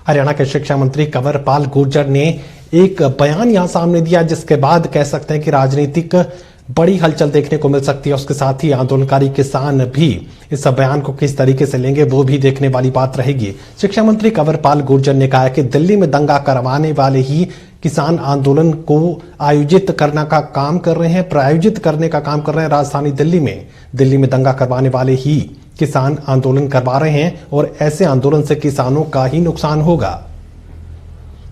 हरियाणा के शिक्षा मंत्री कंवरपाल गुर्जर ने एक बयान यहां सामने दिया, जिसके बाद कह सकते हैं कि राजनीतिक बड़ी हलचल देखने को मिल सकती है। उसके साथ ही आंदोलनकारी किसान भी इस बयान को किस तरीके से लेंगे, वो भी देखने वाली बात रहेगी। शिक्षा मंत्री कंवरपाल गुर्जर ने कहा कि दिल्ली में दंगा करवाने वाले ही किसान आंदोलन को आयोजित करने का काम कर रहे हैं, प्रायोजित करने का काम कर रहे हैं। राजधानी दिल्ली में दंगा करवाने वाले ही किसान आंदोलन करवा रहे हैं और ऐसे आंदोलन से किसानों का ही नुकसान होगा।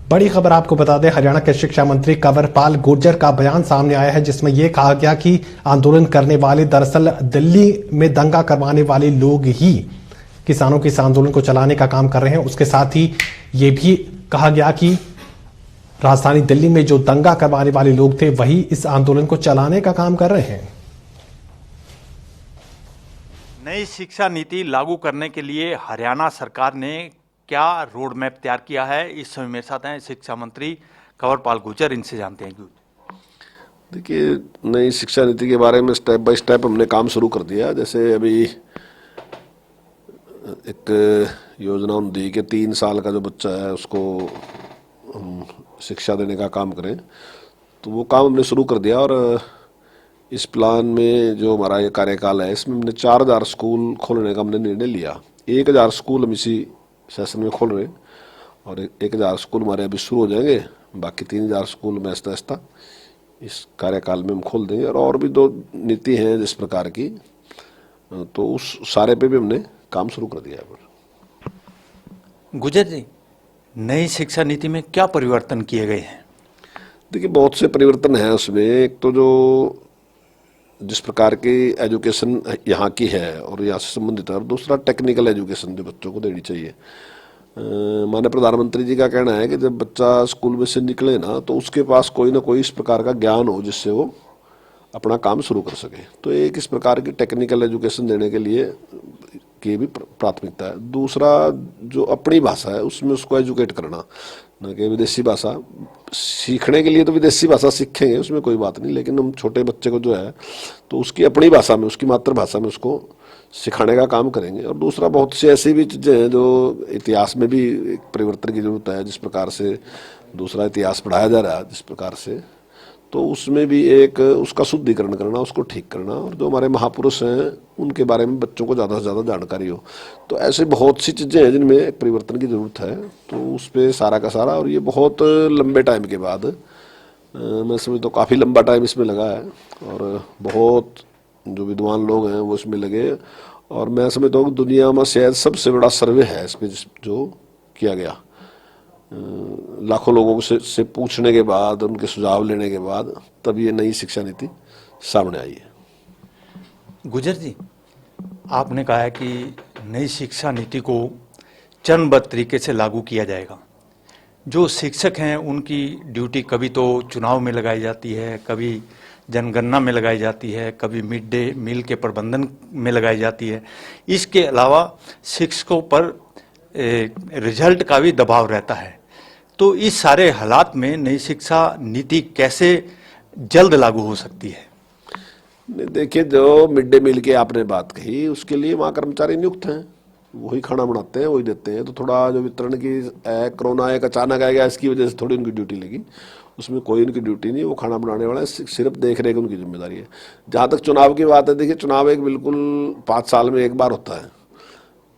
बड़ी खबर आपको बता दें, हरियाणा के शिक्षा मंत्री कंवरपाल गुर्जर का बयान सामने आया है, जिसमें यह कहा गया कि आंदोलन करने वाले दरअसल दिल्ली में दंगा करवाने वाले लोग ही किसानों के इस आंदोलन को चलाने का काम कर रहे हैं। उसके साथ ही यह भी कहा गया कि राजधानी दिल्ली में जो दंगा करवाने वाले लोग थे वही इस आंदोलन को चलाने का काम कर रहे हैं। नई शिक्षा नीति लागू करने के लिए हरियाणा सरकार ने क्या रोड मैप तैयार किया है, इस समय मेरे साथ हैं शिक्षा मंत्री कंवरपाल गुर्जर, इनसे जानते हैं। देखिए, नई शिक्षा नीति के बारे में स्टेप बाय स्टेप हमने काम शुरू कर दिया। जैसे अभी एक योजना दी कि 3 साल का जो बच्चा है उसको हम शिक्षा देने का काम करें, तो वो काम हमने शुरू कर दिया। और इस प्लान में जो हमारा ये कार्यकाल है, इसमें हमने 4000 स्कूल खोलने का हमने निर्णय लिया। 1000 स्कूल हम इसी सेशन में खोल रहे हैं और 1000 स्कूल हमारे अभी शुरू हो जाएंगे। बाकी 3000 स्कूल में आहिस्ता आहिस्ता इस कार्यकाल में हम खोल देंगे। और भी 2 नीति हैं जिस प्रकार की, तो उस सारे पे भी हमने काम शुरू कर दिया है। गुर्जर जी, नई शिक्षा नीति में क्या परिवर्तन किए गए हैं? देखिए, बहुत से परिवर्तन हैं उसमें। एक तो जो जिस प्रकार की एजुकेशन यहाँ की है और यहाँ से संबंधित है, और दूसरा टेक्निकल एजुकेशन जो बच्चों को देनी चाहिए। माननीय प्रधानमंत्री जी का कहना है कि जब बच्चा स्कूल में से निकले ना, तो उसके पास कोई ना कोई इस प्रकार का ज्ञान हो जिससे वो अपना काम शुरू कर सके। तो एक इस प्रकार की टेक्निकल एजुकेशन देने के लिए की भी प्राथमिकता है। दूसरा, जो अपनी भाषा है उसमें उसको एजुकेट करना, न कि विदेशी भाषा सीखने के लिए। तो विदेशी भाषा सीखेंगे, उसमें कोई बात नहीं, लेकिन हम छोटे बच्चे को जो है तो उसकी अपनी भाषा में, उसकी मातृभाषा में उसको सिखाने का काम करेंगे। और दूसरा, बहुत सी ऐसी भी चीज़ें हैं जो इतिहास में भी एक परिवर्तन की जरूरत है। जिस प्रकार से दूसरा इतिहास पढ़ाया जा रहा है जिस प्रकार से, तो उसमें भी एक उसका शुद्धिकरण करना, उसको ठीक करना, और जो हमारे महापुरुष हैं उनके बारे में बच्चों को ज़्यादा से ज़्यादा जानकारी हो। तो ऐसे बहुत सी चीज़ें हैं जिनमें एक परिवर्तन की ज़रूरत है। तो उस पर सारा का सारा, और ये बहुत लंबे टाइम के बाद, मैं समझता हूँ काफ़ी लंबा टाइम इसमें लगा है और बहुत जो विद्वान लोग हैं वो इसमें लगे। और मैं समझता हूँ दुनिया में शायद सबसे बड़ा सर्वे है इसमें जो किया गया। लाखों लोगों से पूछने के बाद, उनके सुझाव लेने के बाद तब ये नई शिक्षा नीति सामने आई है। गुर्जर जी, आपने कहा है कि नई शिक्षा नीति को चरणबद्ध तरीके से लागू किया जाएगा। जो शिक्षक हैं उनकी ड्यूटी कभी तो चुनाव में लगाई जाती है, कभी जनगणना में लगाई जाती है, कभी मिड डे मील के प्रबंधन में लगाई जाती है। इसके अलावा शिक्षकों पर रिजल्ट का भी दबाव रहता है। तो इस सारे हालात में नई शिक्षा नीति कैसे जल्द लागू हो सकती है? देखिए, जो मिड डे मील की आपने बात कही, उसके लिए वहाँ कर्मचारी नियुक्त हैं, वही खाना बनाते हैं, वही देते हैं। तो थोड़ा जो वितरण की कोरोना एक अचानक आ गया, इसकी वजह से थोड़ी उनकी ड्यूटी लगी। उसमें कोई उनकी ड्यूटी नहीं, वो खाना बनाने वाला है, सिर्फ देख रेख उनकी जिम्मेदारी है। जहाँ तक चुनाव की बात है, देखिए चुनाव एक बिल्कुल 5 साल में एक बार होता है,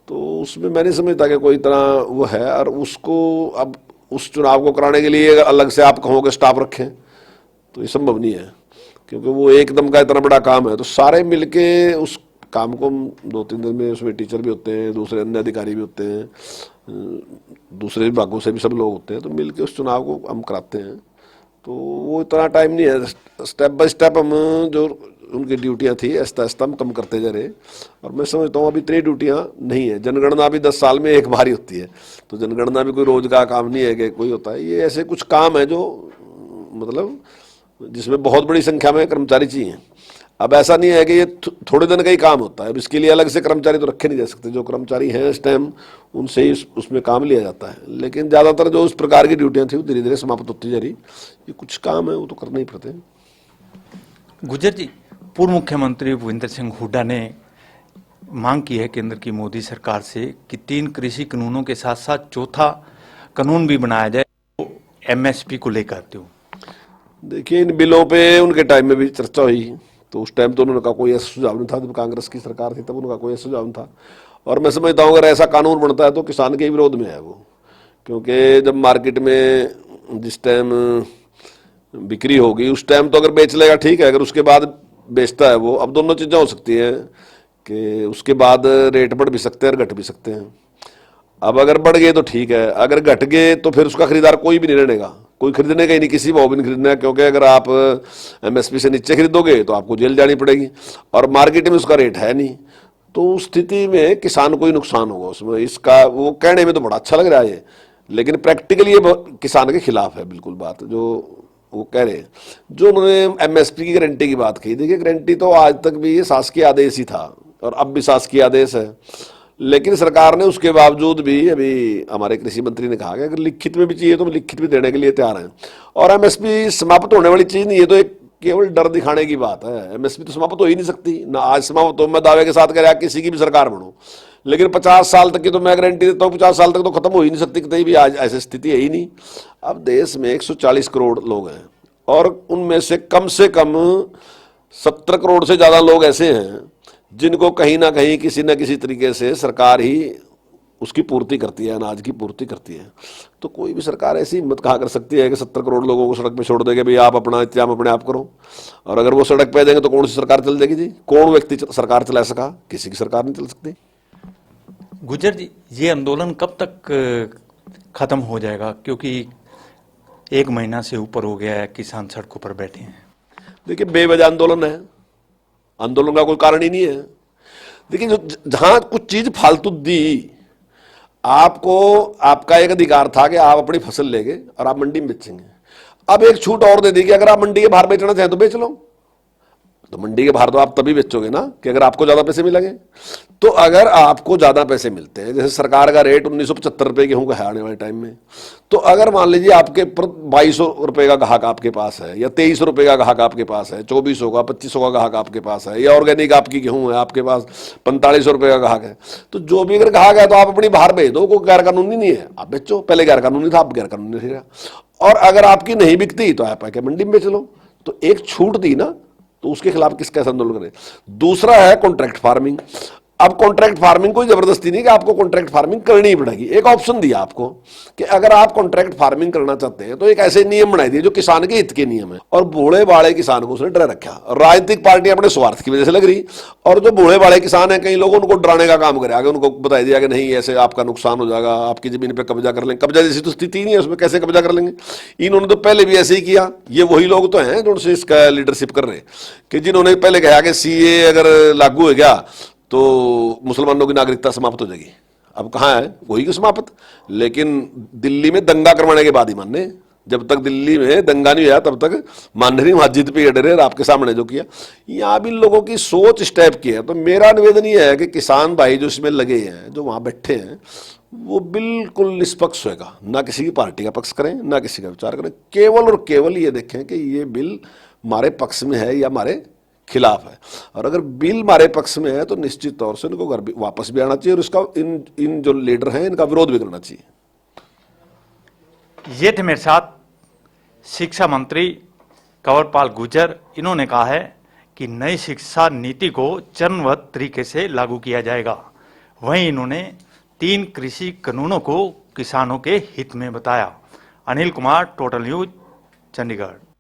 तो उसमें मैं नहीं समझता कि कोई इतना वो है। और उसको अब उस चुनाव को कराने के लिए अलग से आप कहोगे स्टाफ रखें, तो ये संभव नहीं है, क्योंकि वो एकदम का इतना बड़ा काम है। तो सारे मिलके उस काम को 2-3 दिन में, उसमें टीचर भी होते हैं, दूसरे अन्य अधिकारी भी होते हैं, दूसरे विभागों से भी सब लोग होते हैं, तो मिलके उस चुनाव को हम कराते हैं। तो वो इतना टाइम नहीं है। स्टेप बाय स्टेप हम जो उनकी ड्यूटियां थी आहिस्ता आहिस्ता हम कम करते जा रहे। और मैं समझता हूँ अभी इतनी ड्यूटियां नहीं है। जनगणना भी 10 साल में एक बार ही होती है, तो जनगणना भी कोई रोज का काम नहीं है कि कोई होता है। ये ऐसे कुछ काम है जो मतलब जिसमें बहुत बड़ी संख्या में कर्मचारी चाहिए। अब ऐसा नहीं है कि ये थोड़े दिन का ही काम होता है। अब इसके लिए अलग से कर्मचारी तो रखे नहीं जा सकते। जो कर्मचारी हैं इस टाइम उनसे ही उसमें काम लिया जाता है। लेकिन ज़्यादातर जो उस प्रकार की ड्यूटियां थी वो धीरे धीरे समाप्त होती जा रही। ये कुछ काम है वो तो करने ही पड़ते हैं। गुर्जर जी, पूर्व मुख्यमंत्री भूपेंद्र सिंह हुड्डा ने मांग की है केंद्र की मोदी सरकार से कि 3 कृषि कानूनों के साथ साथ चौथा कानून भी बनाया जाए एमएसपी को लेकर। तो देखिए, इन बिलों पे उनके टाइम में भी चर्चा हुई, तो उस टाइम तो उन्होंने कहा कोई ऐसा सुझाव नहीं था। जब कांग्रेस की सरकार थी तब उनका कोई ऐसा सुझाव नहीं था। और मैं समझता हूँ अगर ऐसा कानून बनता है तो किसान के विरोध में है वो, क्योंकि जब मार्केट में जिस टाइम बिक्री होगी उस टाइम तो अगर बेच लेगा ठीक है, अगर उसके बाद बेचता है वो, अब दोनों चीज़ें हो सकती हैं कि उसके बाद रेट बढ़ भी सकते हैं और घट भी सकते हैं। अब अगर बढ़ गए तो ठीक है, अगर घट गए तो फिर उसका खरीदार कोई भी नहीं रहनेगा, कोई खरीदने का ही नहीं, किसी भाव भी नहीं खरीदना है, क्योंकि अगर आप एमएसपी से नीचे खरीदोगे तो आपको जेल जानी पड़ेगी और मार्केट में उसका रेट है नहीं, तो उस स्थिति में किसान को ही नुकसान होगा उसमें। इसका वो कहने में तो बड़ा अच्छा लग रहा है ये, लेकिन प्रैक्टिकली ये किसान के खिलाफ है बिल्कुल बात जो वो कह रहे हैं। जो उन्होंने एमएसपी की गारंटी की बात कही, देखिए गारंटी तो आज तक भी ये शासकीय आदेश ही था और अब भी शासकीय आदेश है, लेकिन सरकार ने उसके बावजूद भी, अभी हमारे कृषि मंत्री ने कहा कि अगर लिखित में भी चाहिए तो लिखित भी देने के लिए तैयार हैं। और एमएसपी समाप्त होने वाली चीज नहीं है, तो एक केवल डर दिखाने की बात है। एमएसपी तो समाप्त हो ही नहीं सकती ना, आज समाप्त हो मैं दावे के साथ कह रहा किसी की भी सरकार बनो, लेकिन 50 साल तक की तो मैं गारंटी देता हूँ 50 साल तक तो खत्म हो ही नहीं सकती कहीं भी, आज ऐसी स्थिति है ही नहीं। अब देश में 140 करोड़ लोग हैं और उनमें से कम 70 करोड़ से ज्यादा लोग ऐसे हैं जिनको कहीं ना कहीं किसी न किसी तरीके से सरकार ही उसकी पूर्ति करती है, अनाज की पूर्ति करती है। तो कोई भी सरकार ऐसी हिम्मत कहाँ कर सकती है कि 70 करोड़ लोगों को सड़क पे छोड़ देंगे, भाई आप अपना इंतजाम अपने आप करो। और अगर वो सड़क पे देंगे तो कौन सी सरकार चल देगी जी? कौन व्यक्ति सरकार चला सका? किसी की सरकार नहीं चल सकती। गुजर जी, ये आंदोलन कब तक खत्म हो जाएगा? क्योंकि 1 महीना से ऊपर हो गया है किसान सड़कों पर बैठे हैं। देखिए, बेवजह आंदोलन है, आंदोलन का कोई कारण ही नहीं है। देखिए, जो जहां कुछ चीज फालतू दी, आपको आपका एक अधिकार था कि आप अपनी फसल लेंगे और आप मंडी में बेचेंगे। अब एक छूट और दे दी कि अगर आप मंडी के बाहर बेचना चाहें तो बेच लो, तो मंडी के बाहर तो आप तभी बेचोगे ना कि अगर आपको ज्यादा पैसे मिलेंगे। तो अगर आपको ज्यादा पैसे मिलते हैं, जैसे सरकार का रेट 1975 रुपए गेहूं का है आने वाले टाइम में, तो अगर मान लीजिए आपके 2200 रुपए का ग्राहक आपके पास है या 2300 रुपए का ग्राहक आपके पास है, 2400 का 2500 का ग्राहक आपके पास है, या ऑर्गेनिक आपकी गेहूं है आपके पास 4500 रुपए का ग्राहक है, तो जो भी अगर ग्राहक है तो आप अपनी बाहर भेज दो, कोई गैर कानूनी नहीं है, आप बेचो। पहले गैर कानूनी था, आप गैर कानूनी नहीं रहा। और अगर आपकी नहीं बिकती तो आप मंडी में बेच लो। तो एक छूट दी ना, तो उसके खिलाफ किस कैसे आंदोलन करें। दूसरा है कॉन्ट्रैक्ट फार्मिंग। अब कॉन्ट्रैक्ट फार्मिंग कोई जबरदस्ती नहीं कि आपको कॉन्ट्रैक्ट फार्मिंग करनी ही पड़ेगी, एक ऑप्शन दिया आपको कि अगर आप कॉन्ट्रैक्ट फार्मिंग करना चाहते हैं तो एक ऐसे नियम बनाए दिए जो किसान के हित के नियम है। और भोले वाले किसान को उसने डरा रखा। राजनीतिक पार्टी अपने स्वार्थ की वजह से लग रही, और जो भोले वाले किसान है कई लोग उनको डराने का काम करे, आगे उनको बता दिया कि नहीं ऐसे आपका नुकसान हो जाएगा, आपकी जमीन पे कब्जा कर लेंगे। कब्जा जैसी तो स्थिति नहीं है, उसमें कैसे कब्जा कर लेंगे। इन्होंने तो पहले भी ऐसे ही किया। ये वही लोग तो हैं जो उनसे इसका लीडरशिप कर रहे हैं कि जिन्होंने पहले कहा कि सीए अगर लागू हो गया तो मुसलमानों की नागरिकता समाप्त हो जाएगी। अब कहाँ है वही की समाप्त, लेकिन दिल्ली में दंगा करवाने के बाद ही मानने। जब तक दिल्ली में दंगा नहीं हुआ तब तक मानने नहीं, मस्जिद पे डरे। आपके सामने जो किया, यहाँ भी लोगों की सोच इस टाइप की है। तो मेरा निवेदन ये है कि किसान भाई जो इसमें लगे हैं, जो वहाँ बैठे हैं, वो बिल्कुल निष्पक्ष होगा, ना किसी की पार्टी का पक्ष करें ना किसी का विचार करें, केवल और केवल ये देखें कि ये बिल हमारे पक्ष में है या हमारे खिलाफ है। और अगर बिल हमारे पक्ष में है तो निश्चित तौर से इनको घर वापस भी आना चाहिए और इसका इन जो लीडर हैं इनका विरोध भी करना चाहिए। ये थे मेरे साथ शिक्षा मंत्री कंवरपाल गुर्जर। इन्होंने कहा है कि नई शिक्षा नीति को चरणबद्ध तरीके से लागू किया जाएगा। वहीं इन्होंने 3 कृषि कानूनों को किसानों के हित में बताया। Anil Kumar, total news, Chandigarh.